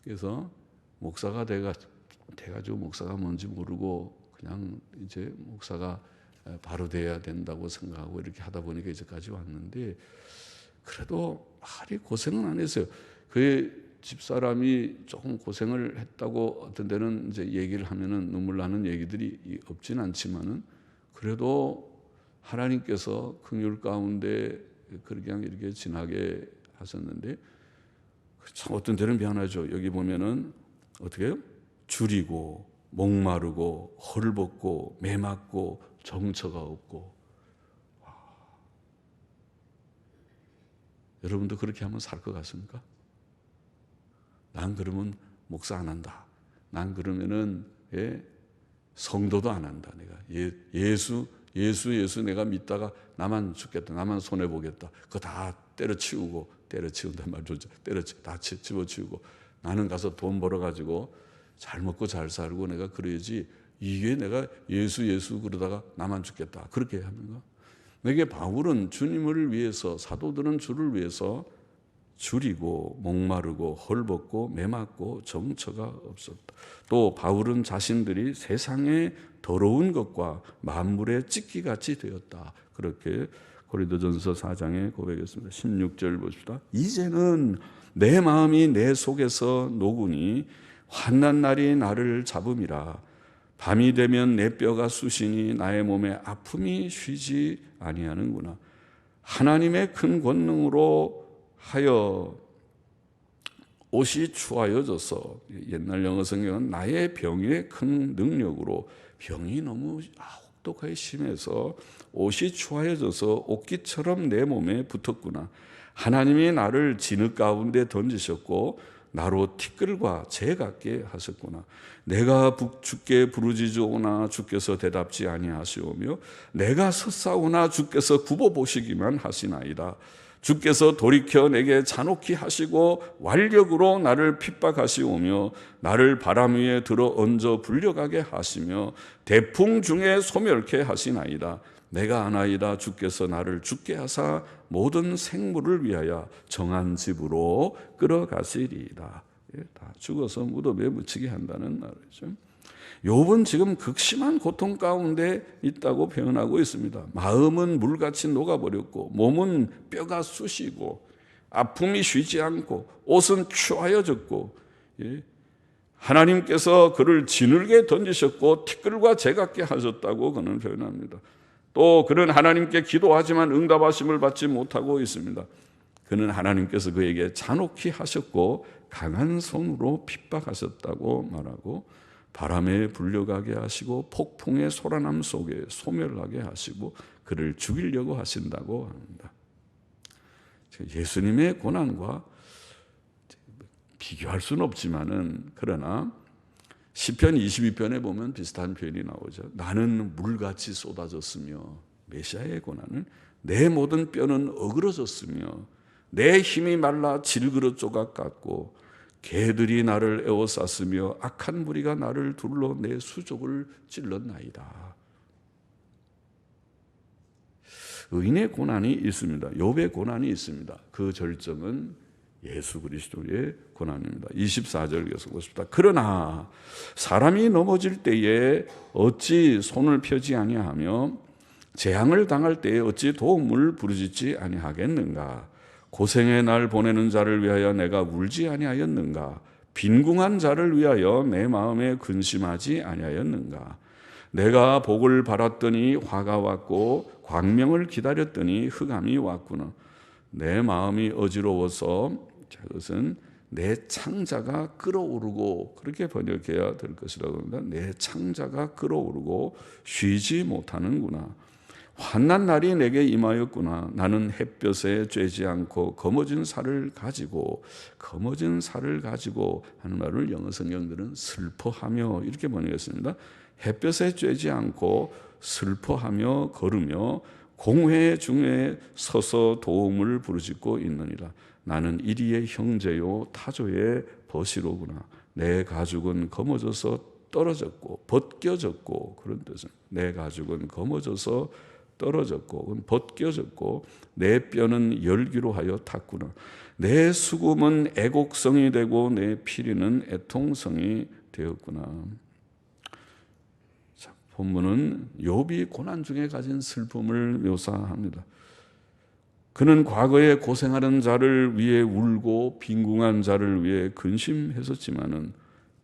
그래서 목사가 돼가지고 목사가 뭔지 모르고 그냥 이제 목사가 바로 돼야 된다고 생각하고 이렇게 하다 보니까 이제까지 왔는데 그래도 하리 고생은 안 했어요. 그 집사람이 조금 고생을 했다고 어떤 데는 이제 얘기를 하면은 눈물 나는 얘기들이 없진 않지만은 그래도 하나님께서 긍휼 가운데 그냥 이렇게 지나게 하셨는데 참 어떤 데는 미안하죠. 여기 보면은 어떻게 해요? 줄이고 목마르고 헐벗고 매맞고 정처가 없고 여러분도 그렇게 하면 살 것 같습니까? 난 그러면 목사 안 한다. 난 그러면은 성도도 안 한다. 내가 예수 내가 믿다가 나만 죽겠다. 나만 손해 보겠다. 그거 다 때려치운단 말이죠. 다 집어치우고 나는 가서 돈 벌어 가지고 잘 먹고 잘 살고 내가 그래야지 이게 내가 예수 그러다가 나만 죽겠다. 그렇게 합니까? 내게 바울은 주님을 위해서 사도들은 주를 위해서 줄이고 목마르고 헐벗고 매맞고 정처가 없었다. 또 바울은 자신들이 세상의 더러운 것과 만물의 찢기같이 되었다. 그렇게 고린도전서 4장에 고백했습니다. 16절 보십시다. 이제는 내 마음이 내 속에서 녹으니 환난 날이 나를 잡음이라. 밤이 되면 내 뼈가 쑤시니 나의 몸에 아픔이 쉬지 아니하는구나. 하나님의 큰 권능으로 하여 옷이 추하여져서 옛날 영어 성경은 나의 병의 큰 능력으로 병이 너무 혹독하게 심해서 옷이 추하여져서 옷깃처럼 내 몸에 붙었구나. 하나님이 나를 진흙 가운데 던지셨고 나로 티끌과 재 같게 하셨구나. 내가 주께 부르짖으오나 주께서 대답지 아니하시오며 내가 섰사오나 주께서 굽어보시기만 하시나이다. 주께서 돌이켜 내게 잔혹히 하시고 완력으로 나를 핍박하시오며 나를 바람 위에 들어 얹어 불려가게 하시며 대풍 중에 소멸케 하시나이다. 내가 아나이다. 주께서 나를 죽게 하사 모든 생물을 위하여 정한 집으로 끌어가시리이다. 다 죽어서 무덤에 묻히게 한다는 말이죠. 욥은 지금 극심한 고통 가운데 있다고 표현하고 있습니다. 마음은 물같이 녹아버렸고 몸은 뼈가 쑤시고 아픔이 쉬지 않고 옷은 추하여졌고, 하나님께서 그를 진흙에 던지셨고 티끌과 제같게 하셨다고 그는 표현합니다. 또 그는 하나님께 기도하지만 응답하심을 받지 못하고 있습니다. 그는 하나님께서 그에게 잔혹히 하셨고 강한 손으로 핍박하셨다고 말하고, 바람에 불려가게 하시고 폭풍의 소란함 속에 소멸하게 하시고 그를 죽이려고 하신다고 합니다. 예수님의 고난과 비교할 수는 없지만은, 그러나 시편 22편에 보면 비슷한 표현이 나오죠. 나는 물같이 쏟아졌으며, 메시아의 고난은 내 모든 뼈는 어그러졌으며 내 힘이 말라 질그릇 조각 같고 개들이 나를 에워쌌으며 악한 무리가 나를 둘러 내 수족을 찔렀나이다. 의인의 고난이 있습니다. 욥의 고난이 있습니다. 그 절정은 예수 그리스도의 고난입니다. 24절 계속 보십시다. 그러나 사람이 넘어질 때에 어찌 손을 펴지 아니하며 재앙을 당할 때에 어찌 도움을 부르짖지 아니하겠는가? 고생의 날 보내는 자를 위하여 내가 울지 아니하였는가? 빈궁한 자를 위하여 내 마음에 근심하지 아니하였는가? 내가 복을 바랐더니 화가 왔고 광명을 기다렸더니 흑암이 왔구나. 내 마음이 어지러워서, 그것은 내 창자가 끓어오르고, 그렇게 번역해야 될 것이라고 합니다. 내 창자가 끓어오르고 쉬지 못하는구나. 환난 날이 내게 임하였구나. 나는 햇볕에 쬐지 않고 거머진 살을 가지고 하는 말을 영어 성경들은 슬퍼하며 이렇게 번역했습니다. 햇볕에 쬐지 않고 슬퍼하며 걸으며 공회 중에 서서 도움을 부르짖고 있느니라. 나는 이리의 형제요 타조의 벗이로구나. 내 가죽은 거머져서 떨어졌고 벗겨졌고, 그런 뜻은 내 가죽은 거머져서 떨어졌고 벗겨졌고 내 뼈는 열기로 하여 탔구나. 내 수금은 애곡성이 되고 내 피리는 애통성이 되었구나. 자, 본문은 욥이 고난 중에 가진 슬픔을 묘사합니다. 그는 과거에 고생하는 자를 위해 울고 빈궁한 자를 위해 근심했었지만은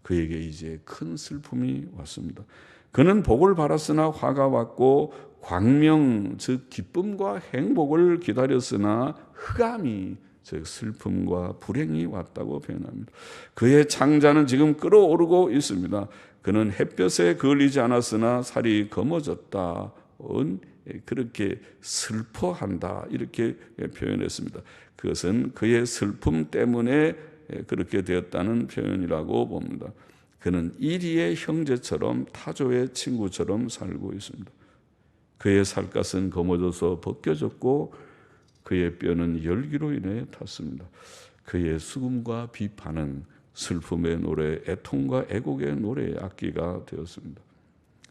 그에게 이제 큰 슬픔이 왔습니다. 그는 복을 바랐으나 화가 왔고 광명, 즉 기쁨과 행복을 기다렸으나 흑암이, 즉 슬픔과 불행이 왔다고 표현합니다. 그의 창자는 지금 끓어오르고 있습니다. 그는 햇볕에 그을리지 않았으나 살이 검어졌다. 그렇게 슬퍼한다, 이렇게 표현했습니다. 그것은 그의 슬픔 때문에 그렇게 되었다는 표현이라고 봅니다. 그는 이리의 형제처럼 타조의 친구처럼 살고 있습니다. 그의 살갗은 검어져서 벗겨졌고 그의 뼈는 열기로 인해 탔습니다. 그의 수금과 비판은 슬픔의 노래, 애통과 애곡의 노래의 악기가 되었습니다.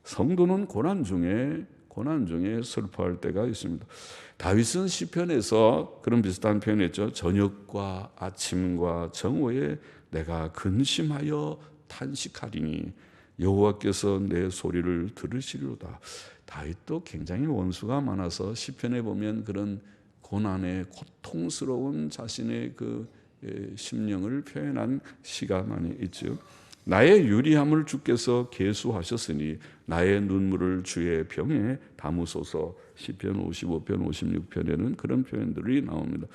성도는 고난 중에 슬퍼할 때가 있습니다. 다윗은 시편에서 그런 비슷한 표현했죠. 저녁과 아침과 정오에 내가 근심하여 탄식하리니 여호와께서 내 소리를 들으시리로다. 다윗도 굉장히 원수가 많아서 시편에 보면 그런 고난의 고통스러운 자신의 그 심령을 표현한 시가 많이 있죠. 나의 유리함을 주께서 계수하셨으니 나의 눈물을 주의 병에 담으소서. 시편 55편 56편에는 그런 표현들이 나옵니다.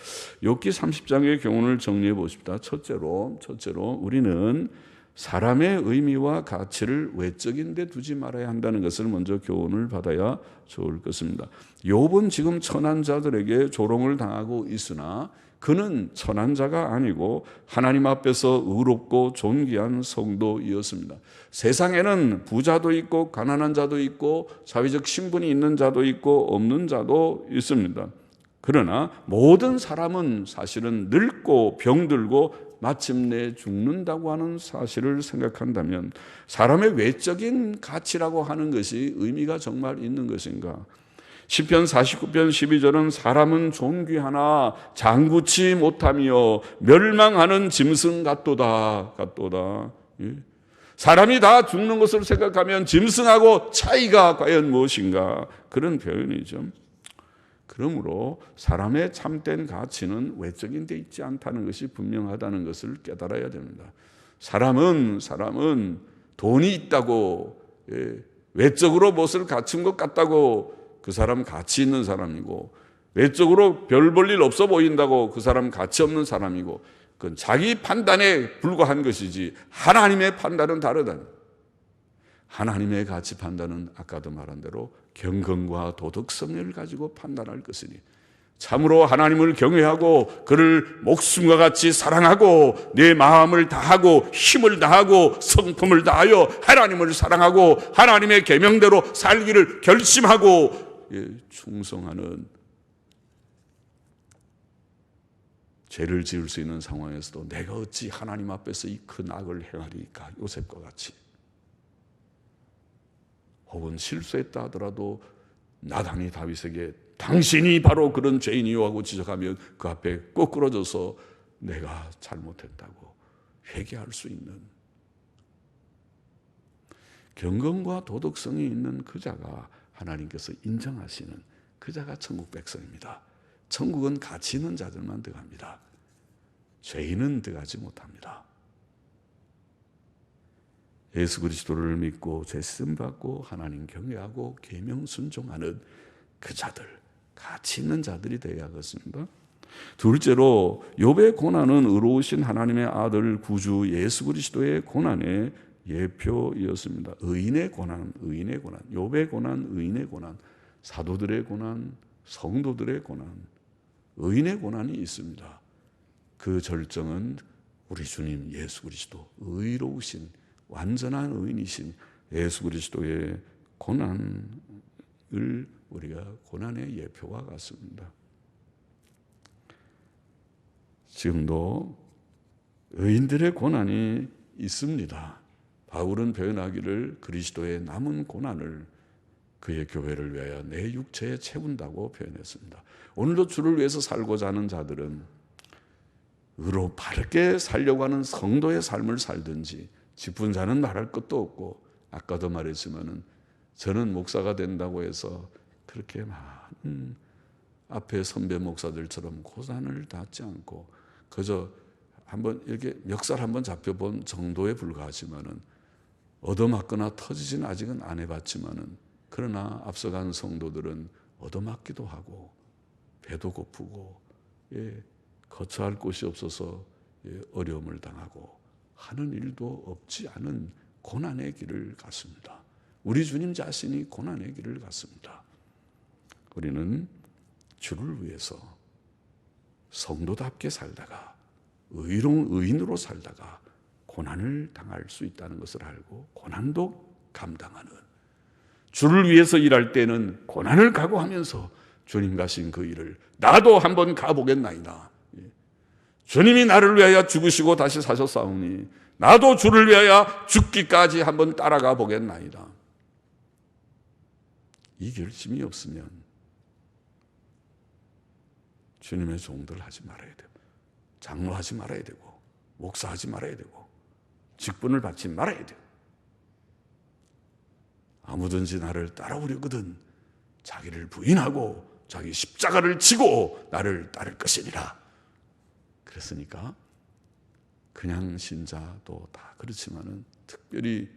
욥기 30장의 교훈을 정리해 보십시다. 첫째로 우리는 사람의 의미와 가치를 외적인 데 두지 말아야 한다는 것을 먼저 교훈을 받아야 좋을 것입니다. 욥은 지금 천한 자들에게 조롱을 당하고 있으나 그는 천한 자가 아니고 하나님 앞에서 의롭고 존귀한 성도이었습니다. 세상에는 부자도 있고 가난한 자도 있고 사회적 신분이 있는 자도 있고 없는 자도 있습니다. 그러나 모든 사람은 사실은 늙고 병들고 마침내 죽는다고 하는 사실을 생각한다면 사람의 외적인 가치라고 하는 것이 의미가 정말 있는 것인가? 시편 49편 12절은 사람은 존귀하나 장구치 못하며 멸망하는 짐승 같도다. 사람이 다 죽는 것을 생각하면 짐승하고 차이가 과연 무엇인가? 그런 표현이죠. 그러므로 사람의 참된 가치는 외적인 데 있지 않다는 것이 분명하다는 것을 깨달아야 됩니다. 사람은 돈이 있다고, 외적으로 무엇을 갖춘 것 같다고 그 사람 가치 있는 사람이고, 외적으로 별 볼 일 없어 보인다고 그 사람 가치 없는 사람이고, 그건 자기 판단에 불과한 것이지 하나님의 판단은 다르다. 하나님의 가치 판단은 아까도 말한 대로 경건과 도덕성을 가지고 판단할 것이니, 참으로 하나님을 경외하고 그를 목숨과 같이 사랑하고 내 마음을 다하고 힘을 다하고 성품을 다하여 하나님을 사랑하고 하나님의 계명대로 살기를 결심하고 충성하는, 죄를 지을 수 있는 상황에서도 내가 어찌 하나님 앞에서 이 큰 악을 행하리까, 요셉과 같이. 혹은 실수했다 하더라도 나단이 다윗에게 당신이 바로 그런 죄인이요 하고 지적하면 그 앞에 꼬꾸러져서 내가 잘못했다고 회개할 수 있는 경건과 도덕성이 있는 그 자가 하나님께서 인정하시는 그 자가 천국 백성입니다. 천국은 가치 있는 자들만 들어갑니다. 죄인은 들어가지 못합니다. 예수 그리스도를 믿고 죄쓰임 받고 하나님 경외하고 계명 순종하는 그 자들, 가치 있는 자들이 되어야겠습니다. 둘째로 욥의 고난은 의로우신 하나님의 아들 구주 예수 그리스도의 고난의 예표이었습니다. 의인의 고난, 욥의 고난, 의인의 고난, 사도들의 고난, 성도들의 고난, 의인의 고난이 있습니다. 그 절정은 우리 주님 예수 그리스도, 의로우신 완전한 의인이신 예수 그리스도의 고난을 우리가 고난의 예표와 같습니다. 지금도 의인들의 고난이 있습니다. 바울은 표현하기를 그리스도의 남은 고난을 그의 교회를 위하여 내 육체에 채운다고 표현했습니다. 오늘도 주를 위해서 살고자 하는 자들은 의로 바르게 살려고 하는 성도의 삶을 살든지, 직분 자는 말할 것도 없고, 아까도 말했지만은 저는 목사가 된다고 해서 그렇게 많은 앞에 선배 목사들처럼 고난을 받지 않고 그저 한번 이렇게 멱살 한번 잡혀본 정도에 불과하지만은, 얻어맞거나 터지지는 아직은 안 해봤지만은, 그러나 앞서간 성도들은 얻어맞기도 하고 배도 고프고 거처할 곳이 없어서 어려움을 당하고 하는 일도 없지 않은 고난의 길을 갔습니다. 우리 주님 자신이 고난의 길을 갔습니다. 우리는 주를 위해서 성도답게 살다가 의로운 의인으로 살다가 고난을 당할 수 있다는 것을 알고 고난도 감당하는, 주를 위해서 일할 때는 고난을 각오하면서 주님 가신 그 일을 나도 한번 가보겠나이다. 주님이 나를 위하여 죽으시고 다시 사셨사오니 나도 주를 위하여 죽기까지 한번 따라가 보겠나이다. 이 결심이 없으면 주님의 종들 하지 말아야 되고, 장로하지 말아야 되고, 목사하지 말아야 되고, 직분을 받지 말아야 돼요. 아무든지 나를 따라오려거든 자기를 부인하고 자기 십자가를 지고 나를 따를 것이니라. 그랬으니까 그냥 신자도 다 그렇지만은 특별히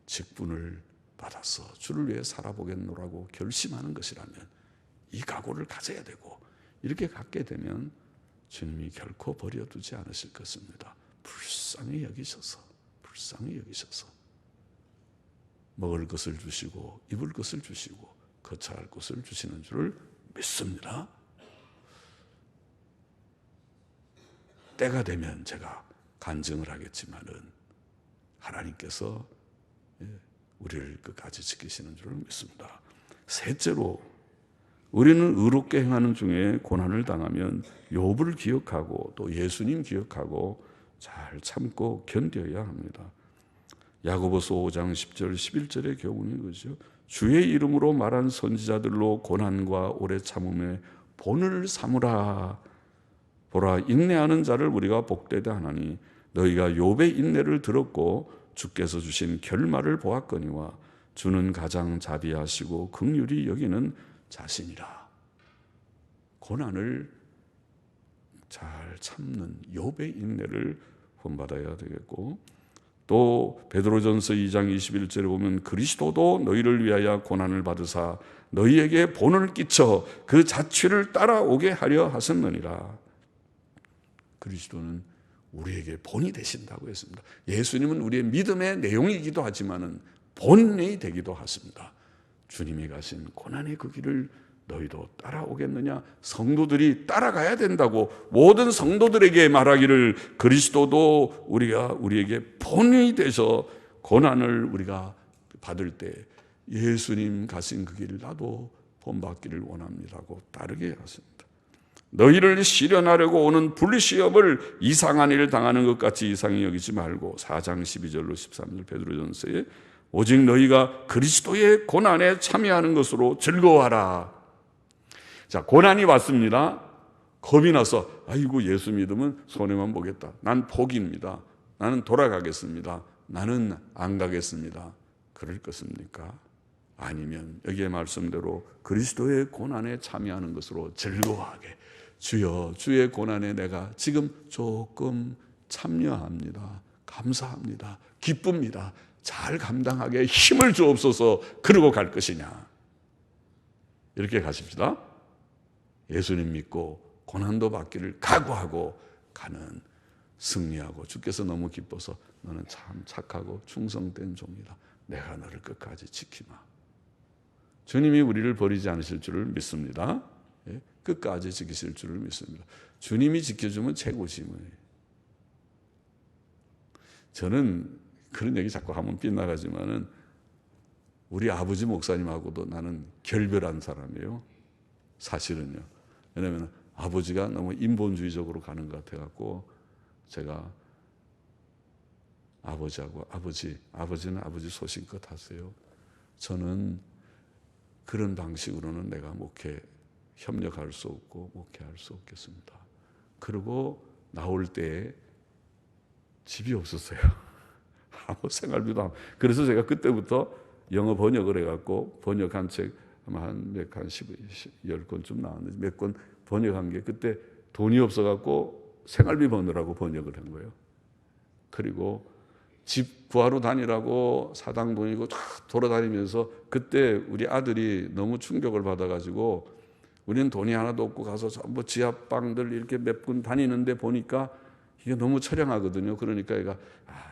직분을 받아서 주를 위해 살아보겠노라고 결심하는 것이라면 이 각오를 가져야 되고, 이렇게 갖게 되면 주님이 결코 버려두지 않으실 것입니다. 불쌍히 여기셔서 먹을 것을 주시고 입을 것을 주시고 거처할 것을 주시는 줄을 믿습니다. 때가 되면 제가 간증을 하겠지만은 하나님께서 우리를 끝까지 지키시는 줄을 믿습니다. 셋째로, 우리는 의롭게 행하는 중에 고난을 당하면 욥을 기억하고 또 예수님 기억하고 잘 참고 견뎌야 합니다. 야고보서 5장 10절 11절의 교훈이 그죠. 주의 이름으로 말한 선지자들로 고난과 오래 참음의 본을 삼으라. 보라, 인내하는 자를 우리가 복되다 하나니 너희가 욥의 인내를 들었고 주께서 주신 결말을 보았거니와 주는 가장 자비하시고 긍휼히 여기는 자신이라. 고난을 잘 참는 욥의 인내를 본받아야 되겠고, 또 베드로전서 2장 21절에 보면 그리스도도 너희를 위하여 고난을 받으사 너희에게 본을 끼쳐 그 자취를 따라오게 하려 하셨느니라. 그리스도는 우리에게 본이 되신다고 했습니다. 예수님은 우리의 믿음의 내용이기도 하지만은 본이 되기도 하십니다. 주님이 가신 고난의 그 길을 너희도 따라오겠느냐? 성도들이 따라가야 된다고 모든 성도들에게 말하기를, 그리스도도 우리에게 본이 되셔 고난을 우리가 받을 때 예수님 가신 그 길을 나도 본받기를 원합니다고 따르게 하십니다. 너희를 시련하려고 오는 불시험을 이상한 일 당하는 것 같이 이상히 여기지 말고, 4장 12절로 13절 베드로전서에 오직 너희가 그리스도의 고난에 참여하는 것으로 즐거워하라. 자, 고난이 왔습니다. 겁이 나서 아이고 예수 믿으면 손해만 보겠다. 난 포기입니다. 나는 돌아가겠습니다. 나는 안 가겠습니다. 그럴 것입니까? 아니면 여기에 말씀대로 그리스도의 고난에 참여하는 것으로 즐거워하게, 주여 주의 고난에 내가 지금 조금 참여합니다. 감사합니다. 기쁩니다. 잘 감당하게 힘을 주옵소서. 그러고 갈 것이냐? 이렇게 가십시다. 예수님 믿고 고난도 받기를 각오하고 가는, 승리하고 주께서 너무 기뻐서 너는 참 착하고 충성된 종이다. 내가 너를 끝까지 지키마. 주님이 우리를 버리지 않으실 줄을 믿습니다. 끝까지 지키실 줄을 믿습니다. 주님이 지켜주면 최고지 뭐. 저는 그런 얘기 자꾸 하면 빗나가지만은 우리 아버지 목사님하고도 나는 결별한 사람이에요. 사실은요. 왜냐하면 아버지가 너무 인본주의적으로 가는 것 같아갖고 제가 아버지는 아버지 소신껏 하세요. 저는 그런 방식으로는 내가 협력할 수 없고 목회할 수 없겠습니다. 그리고 나올 때 집이 없었어요. 아무 생활비도 안. 그래서 제가 그때부터 영어 번역을 해갖고 번역한 책 한 10권쯤 나왔는데 몇 권 번역한 게 그때 돈이 없어갖고 생활비 버느라고 번역을 한 거예요. 그리고 집 구하러 다니라고 사당동이고 돌아다니면서 그때 우리 아들이 너무 충격을 받아가지고 우리는 돈이 하나도 없고 가서 전부 지하방들 이렇게 몇 군 다니는데 보니까 이게 너무 처량하거든요. 그러니까 얘가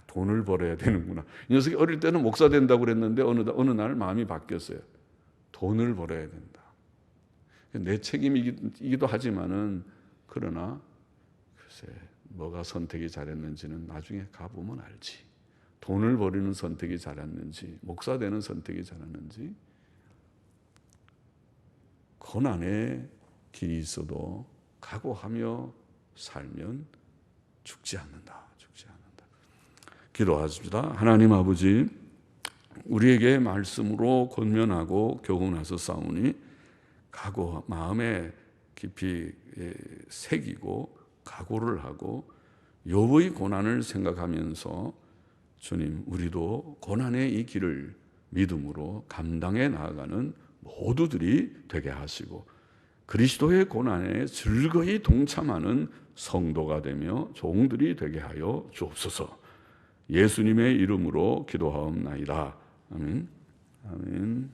돈을 벌어야 되는구나. 이 녀석이 어릴 때는 목사 된다고 그랬는데 어느 날 마음이 바뀌었어요. 돈을 벌어야 된다. 내 책임이기도 하지만은 그러나 글쎄 뭐가 선택이 잘했는지는 나중에 가보면 알지. 돈을 벌이는 선택이 잘했는지 목사 되는 선택이 잘했는지. 고난의 길이 있어도 각오하며 살면 죽지 않는다. 기도하십시다. 하나님 아버지, 우리에게 말씀으로 권면하고 교훈하서 싸우니 마음에 깊이 새기고 각오를 하고 욥의 고난을 생각하면서 주님, 우리도 고난의 이 길을 믿음으로 감당해 나아가는 모두들이 되게 하시고 그리스도의 고난에 즐거이 동참하는 성도가 되며 종들이 되게 하여 주옵소서. 예수님의 이름으로 기도하옵나이다. 아멘. 아멘.